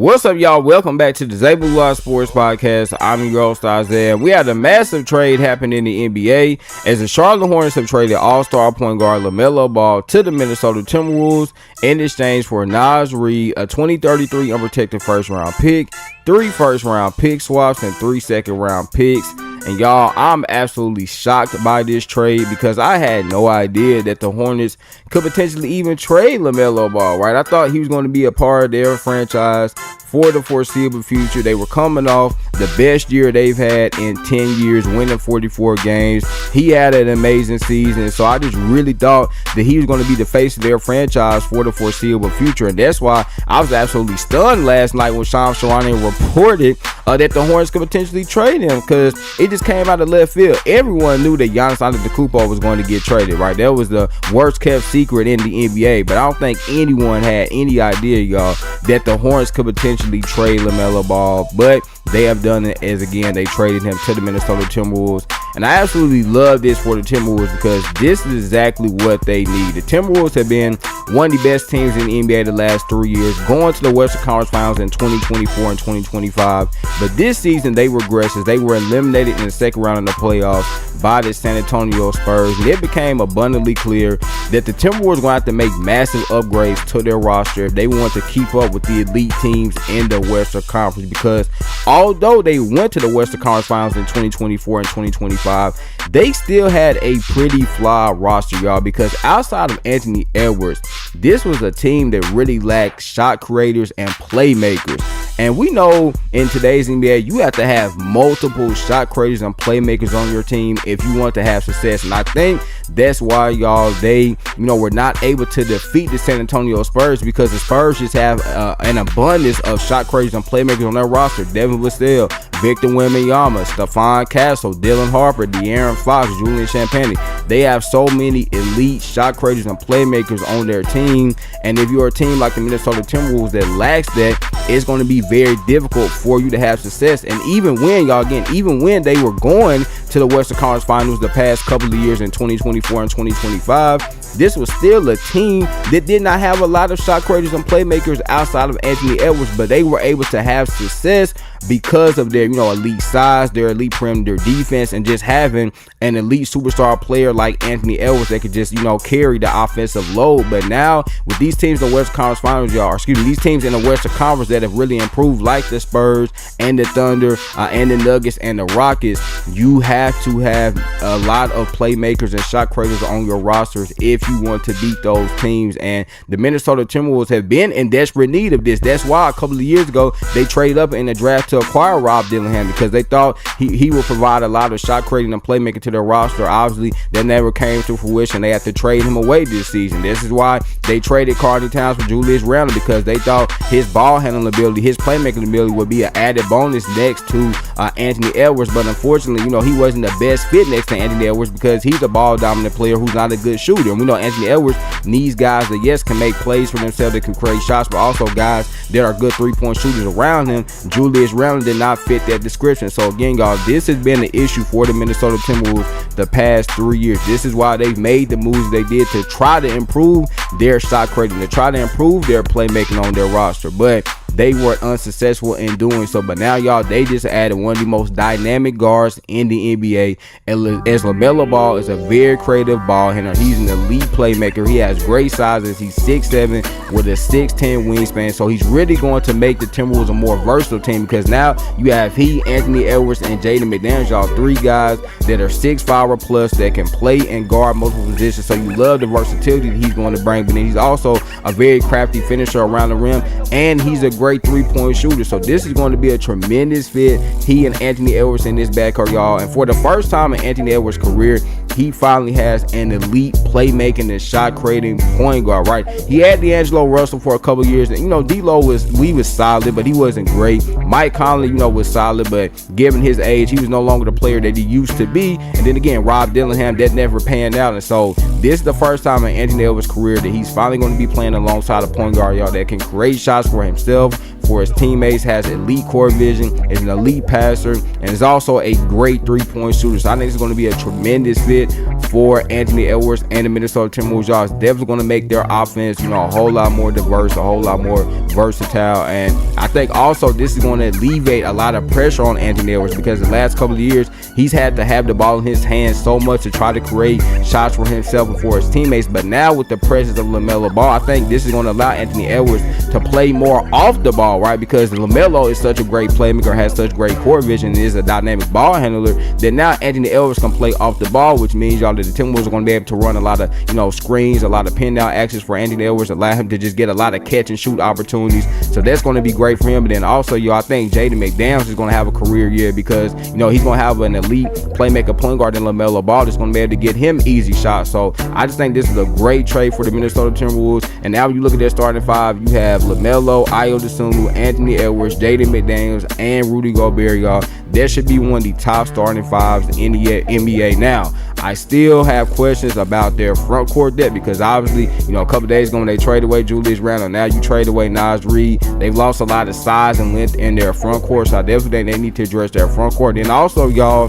What's up, y'all? Welcome back to the ZayMoolaSportsPodcast. I'm your host, Isaiah. We had a massive trade happen in the NBA as the Charlotte Hornets have traded all-star point guard Lamelo Ball to the Minnesota Timberwolves in exchange for Naz Reid, a 2033 unprotected first-round pick, 3 first-round pick swaps, and 3 second-round picks. And y'all, I'm absolutely shocked by this trade because I had no idea that the Hornets could potentially even trade Lamelo Ball, right? I thought he was going to be a part of their franchise for the foreseeable future. They were coming off the best year they've had in 10 years, winning 44 games. He had an amazing season, so I just really thought that he was going to be the face of their franchise for the foreseeable future. And that's why I was absolutely stunned last night when Sean Sharani reported that the Hornets could potentially trade him, because it just came out of left field. Everyone knew that Giannis Antetokounmpo was going to get traded, right? That was the worst kept secret in the NBA, but I don't think anyone had any idea, y'all, that the Hornets could potentially trade Lamelo Ball. But they have done it, as again they traded him to the Minnesota Timberwolves. And I absolutely love this for the Timberwolves because this is exactly what they need. The Timberwolves have been one of the best teams in the NBA the last 3 years, going to the Western Conference Finals in 2024 and 2025. But this season they regressed as they were eliminated in the second round of the playoffs by the San Antonio Spurs. And it became abundantly clear that the Timberwolves are going to have to make massive upgrades to their roster if they want to keep up with the elite teams in the Western Conference, because although they went to the Western Conference Finals in 2024 and 2025, they still had a pretty flawed roster, y'all, because outside of Anthony Edwards, this was a team that really lacked shot creators and playmakers. And we know in today's NBA, you have to have multiple shot creators and playmakers on your team if you want to have success. And I think that's why, y'all, they, were not able to defeat the San Antonio Spurs, because the Spurs just have an abundance of shot creators and playmakers on their roster. Devin Vassell, Victor Wembanyama, Stephon Castle, Dylan Harper, De'Aaron Fox, Julian Champagnie. They have so many elite shot creators and playmakers on their team. And if you're a team like the Minnesota Timberwolves that lacks that, it's going to be very difficult for you to have success. And even when, y'all, again, even when they were going to the Western Conference Finals the past couple of years in 2024 and 2025, this was still a team that did not have a lot of shot creators and playmakers outside of Anthony Edwards, but they were able to have success because of their, elite size, their elite perimeter defense, and just having an elite superstar player like Anthony Edwards that could just, carry the offensive load. But now with these teams in the Western Conference Finals, y'all, these teams in the Western Conference that have really improved, like the Spurs and the Thunder and the Nuggets and the Rockets, you have to have a lot of playmakers and shot creators on your rosters if you want to beat those teams. And the Minnesota Timberwolves have been in desperate need of this. That's why a couple of years ago they traded up in the draft to acquire Rob Dillingham, because they thought he would provide a lot of shot creating and playmaking to their roster. Obviously that never came to fruition. They had to trade him away this season. This is why they traded Karl Towns for Julius Randle, because they thought his ball handling ability, his playmaking ability would be an added bonus next to Anthony Edwards. But unfortunately, he wasn't the best fit next to Anthony Edwards, because he's a ball dominant player who's not a good shooter. And we know Anthony Edwards needs guys that, yes, can make plays for themselves, that can create shots, but also guys that are good three-point shooters around him. Julius Randle did not fit that description. So again, y'all, this has been an issue for the Minnesota Timberwolves the past 3 years. This is why they've made the moves they did to try to improve their shot creating, to try to improve their playmaking on their roster, but they were unsuccessful in doing so. But now, y'all, they just added one of the most dynamic guards in the NBA. And as Lamelo Ball is a very creative ball handler, he's an elite playmaker. He has great sizes. He's 6'7" with a 6'10" wingspan. So he's really going to make the Timberwolves a more versatile team, because now you have Anthony Edwards, and Jaden McDaniels, y'all, 3 guys that are 6'5" or plus that can play and guard multiple positions. So you love the versatility that he's going to bring. But then he's also a very crafty finisher around the rim, and he's a great three-point shooter. So this is going to be a tremendous fit, he and Anthony Edwards in this backcourt, y'all. And for the first time in Anthony Edwards' career, he finally has an elite playmaking and shot creating point guard, right? He had D'Angelo Russell for a couple years, and D'Lo was solid, but he wasn't great. Mike Conley, was solid, but given his age, he was no longer the player that he used to be. And then again, Rob Dillingham, that never panned out. And so this is the first time in Anthony Edwards' career that he's finally going to be playing alongside a point guard, y'all, that can create shots for himself, for his teammates, has elite court vision, is an elite passer, and is also a great three-point shooter. So I think it's going to be a tremendous fit for Anthony Edwards and the Minnesota Timberwolves. Y'all, it's definitely going to make their offense, a whole lot more diverse, a whole lot more versatile. And I think also this is going to alleviate a lot of pressure on Anthony Edwards, because the last couple of years he's had to have the ball in his hands so much to try to create shots for himself and for his teammates. But now with the presence of Lamelo Ball, I think this is going to allow Anthony Edwards to play more off the ball, right? Because Lamelo is such a great playmaker, has such great court vision, and is a dynamic ball handler, that now Anthony Edwards can play off the ball, which means, y'all, that the Timberwolves are going to be able to run a lot of, screens, a lot of pin down actions for Anthony Edwards, allow him to just get a lot of catch and shoot opportunities. So that's going to be great for him. But then also, I think Jaden McDaniels is going to have a career year, because, he's going to have an elite playmaker point guard in Lamelo Ball that's going to be able to get him easy shots. So I just think this is a great trade for the Minnesota Timberwolves. And now when you look at their starting five, you have Lamelo, Ayo Dosunmu, Anthony Edwards, Jaden McDaniels, and Rudy Gobert, y'all. That should be one of the top starting fives in the NBA. Now, I still have questions about their front court depth, because obviously, a couple days ago when they traded away Julius Randle, now you trade away Naz Reid. They've lost a lot of size and length in their front court, so I definitely think they need to address their front court. And also, y'all,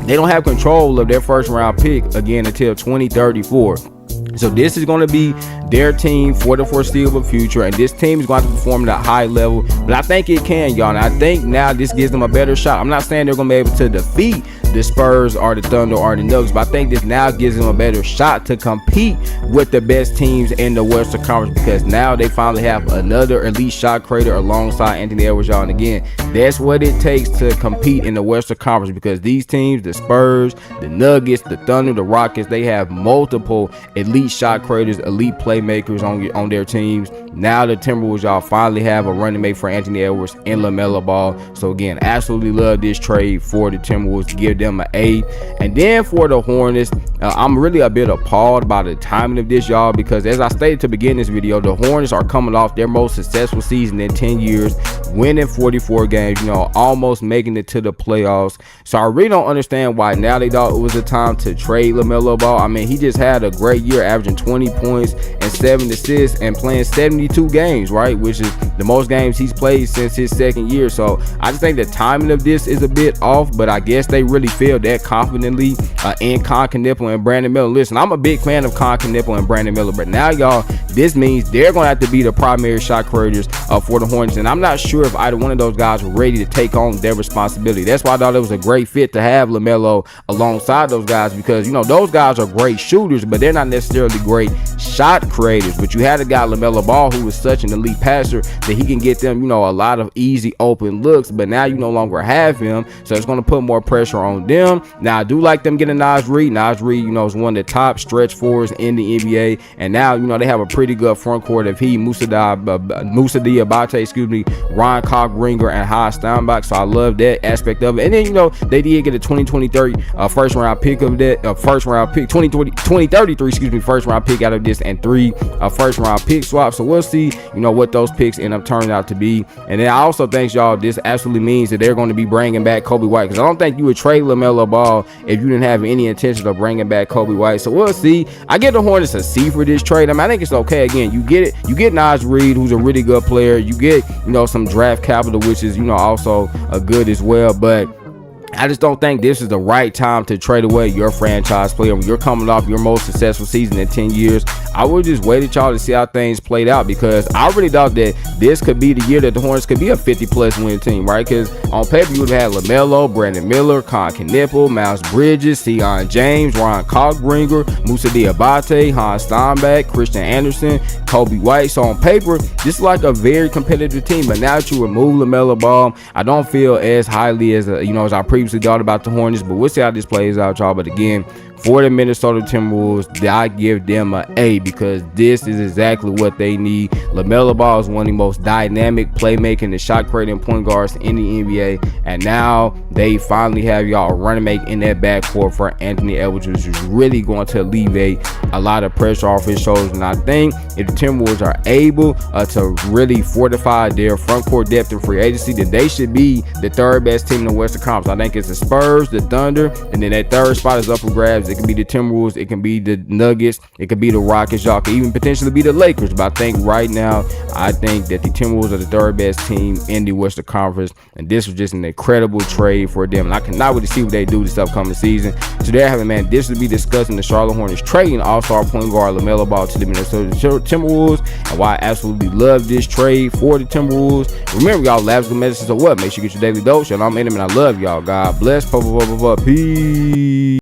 they don't have control of their first round pick again until 2034. So this is going to be their team for the foreseeable future, and this team is going to perform at a high level. But I think it can, y'all, and I think now this gives them a better shot. I'm not saying they're going to be able to defeat the Spurs or the Thunder or the Nuggets, but I think this now gives them a better shot to compete with the best teams in the Western Conference, because now they finally have another elite shot creator alongside Anthony Edwards, y'all. And again, that's what it takes to compete in the Western Conference, because these teams, the Spurs, the Nuggets, the Thunder, the Rockets, they have multiple elite shot creators, elite playmakers on their teams. Now the Timberwolves, y'all, finally have a running mate for Anthony Edwards and Lamelo Ball. So again, absolutely love this trade for the Timberwolves. Give them an A. And then for the Hornets, I'm really a bit appalled by the timing of this, y'all, because as I stated to begin this video, the Hornets are coming off their most successful season in 10 years, winning 44 games, almost making it to the playoffs. So I really don't understand why now they thought it was the time to trade Lamelo Ball. I mean, he just had a great year, averaging 20 points and 7 assists and playing 72 games, right? Which is the most games he's played since his second year. So I just think the timing of this is a bit off, but I guess they really feel that confidently in Con Knippel and Brandon Miller. Listen, I'm a big fan of Con Knippel and Brandon Miller, but now, y'all, this means they're going to have to be the primary shot creators for the Hornets, and I'm not sure if either one of those guys were ready to take on their responsibility. That's why I thought it was a great fit to have Lamelo alongside those guys, because, those guys are great shooters, but they're not necessarily great shot creators. But you had a guy, Lamelo Ball, who was such an elite passer that he can get them, a lot of easy open looks, but now you no longer have him, so it's going to put more pressure on them. Now, I do like them getting Naz Reid. Naz Reid, is one of the top stretch forwards in the NBA, and now, they have a pretty good front court of Moussa Diabate, Ryan Cockbringer, and Haas Steinbach. So I love that aspect of it. And then, they did get a 2023 first round pick of that, first round pick, 2033, first round pick out of this, and 3 first round pick swaps. So we'll see, what those picks end up turning out to be. And then I also think, y'all, this absolutely means that they're going to be bringing back Kobe White, because I don't think you would trade Lamelo Ball if you didn't have any intention of bringing back Kobe White. So we'll see. I give the Hornets a C for this trade. I think it's okay. Again, you get Naz Reid, who's a really good player. You get, some draft capital, which is, also a good as well. But I just don't think this is the right time to trade away your franchise player when you're coming off your most successful season in 10 years. I would just wait y'all to see how things played out, because I really thought that this could be the year that the Hornets could be a 50-plus win team, right? Because on paper, you would have had Lamelo, Brandon Miller, Con Knippel, Miles Bridges, Sion James, Ryan Cockbringer, Moussa Diabate, Hans Steinbach, Christian Anderson, Kobe White. So on paper, this is like a very competitive team. But now that you remove Lamelo Ball, I don't feel as highly as as I previously thought about the Hornets. But we'll see how this plays out, y'all. But again, for the Minnesota Timberwolves, I give them an A, because this is exactly what they need. Lamelo Ball is one of the most dynamic playmaking and shot creating point guards in the NBA, and now they finally have y'all running mate in that backcourt for Anthony Edwards, which is really going to alleviate a lot of pressure off his shoulders. And I think if the Timberwolves are able to really fortify their front court depth in free agency, then they should be the third best team in the Western Conference. I think it's the Spurs, the Thunder, and then that third spot is up for grabs it could be the Timberwolves, it can be the Nuggets, it could be the Rockets, y'all could even potentially be the Lakers. But I think right now, I think that the Timberwolves are the third best team in the Western Conference, and this was just an incredible trade for them. And I cannot wait to see what they do this upcoming season. So there you have it, man. This will be discussing the Charlotte Hornets trading all-star point guard Lamelo Ball to the Minnesota Timberwolves, and why I absolutely love this trade for the Timberwolves. Remember, y'all, labs and messages are what? Make sure you get your daily dose. And I'm in them, and I love y'all. God bless. Peace.